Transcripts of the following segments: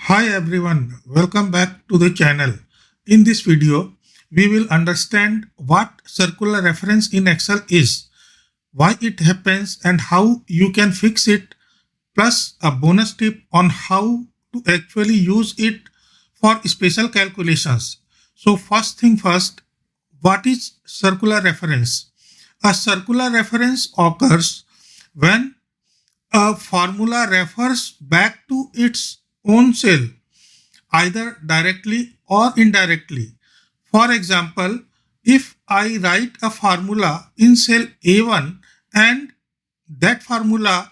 Hi everyone, welcome back to the channel. In this video, we will understand what circular reference in Excel is, why it happens and how you can fix it, plus a bonus tip on how to actually use it for special calculations. So first thing first, what is circular reference? A circular reference occurs when a formula refers back to its own cell either directly or indirectly. For example, if I write a formula in cell A1 and that formula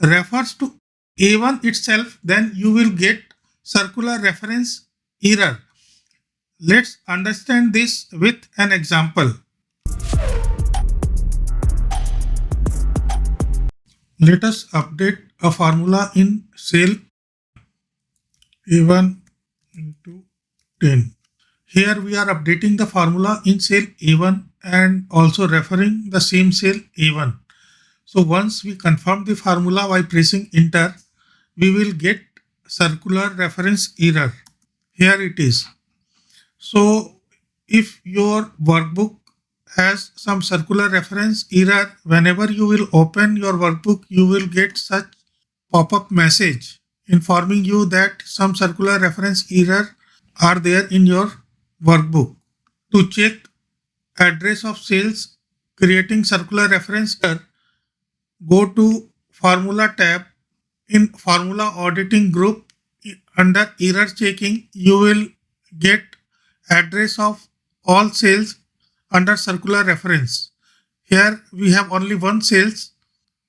refers to A1 itself, then you will get circular reference error. Let's understand this with an example. Let us update a formula in cell A1 into 10. Here we are updating the formula in cell A1 and also referring the same cell A1. So once we confirm the formula by pressing enter, we will get circular reference error. Here it is. So if your workbook has some circular reference error, whenever you will open your workbook, you will get such pop-up message informing you that some circular reference error are there in your workbook. To check address of cells creating circular reference error, go to Formula tab. In Formula Auditing group under Error Checking, you will get address of all cells under circular reference. Here we have only one cells,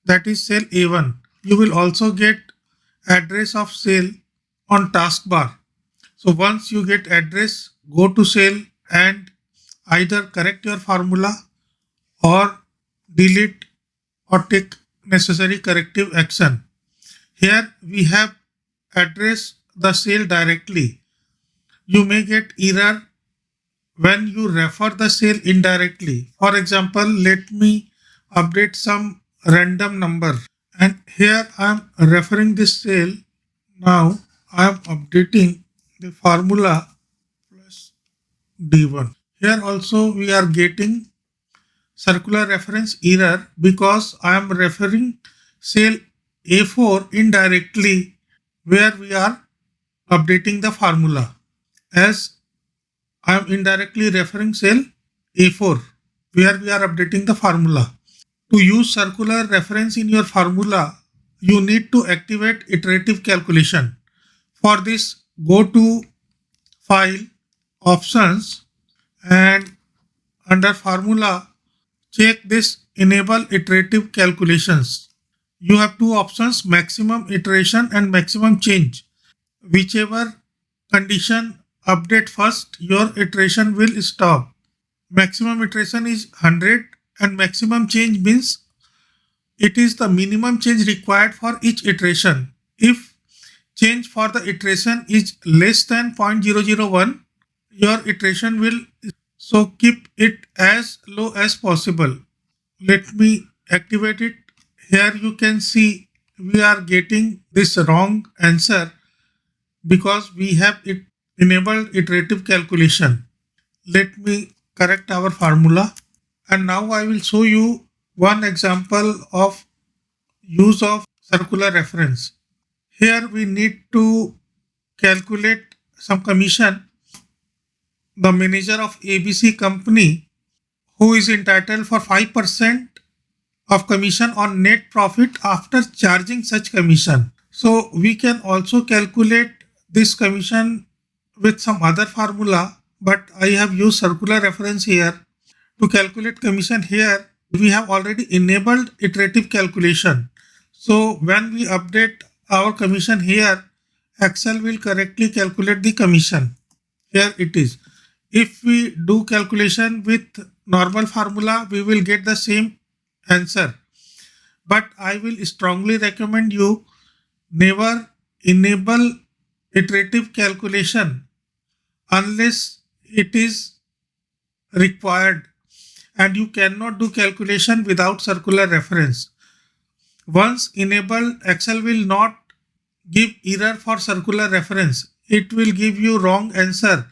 that is cell A1. You will also get address of cell on taskbar. So once you get address, go to cell and either correct your formula or delete or take necessary corrective action. Here we have address the cell directly. You may get error when you refer the cell indirectly. For example, let me update some random number and here I am referring this cell. Now I am updating the formula plus D1. Here also we are getting circular reference error because I am referring cell A4 indirectly where we are updating the formula, as I am indirectly referring cell A4 where we are updating the formula. To use circular reference in your formula, you need to activate iterative calculation. For this, go to File, Options, and under Formula, check this Enable Iterative Calculations. You have two options, maximum iteration and maximum change. Whichever condition update first, your iteration will stop. Maximum iteration is 100 and maximum change means it is the minimum change required for each iteration. If change for the iteration is less than 0.001, your iteration will, so keep it as low as possible. Let me activate it. Here you can see we are getting this wrong answer because we have it enabled iterative calculation. Let me correct our formula and now I will show you one example of use of circular reference. Here we need to calculate some commission. The manager of ABC company who is entitled for 5% of commission on net profit after charging such commission. So we can also calculate this commission with some other formula, but I have used circular reference here. To calculate commission here, we have already enabled iterative calculation. So when we update our commission here, Excel will correctly calculate the commission. Here it is. If we do calculation with normal formula, we will get the same answer. But I will strongly recommend you never enable iterative calculation unless it is required, and you cannot do calculation without circular reference. Once enabled, Excel will not give error for circular reference. It will give you wrong answer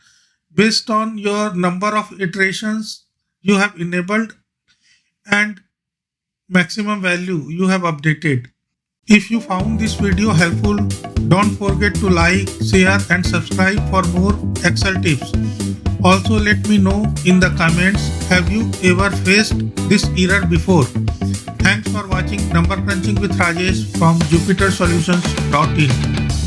based on your number of iterations you have enabled and maximum value you have updated. If you found this video helpful, don't forget to like, share and subscribe for more Excel tips. Also let me know in the comments, have you ever faced this error before? Thanks for watching Number Crunching with Rajesh from jupitersolutions.in.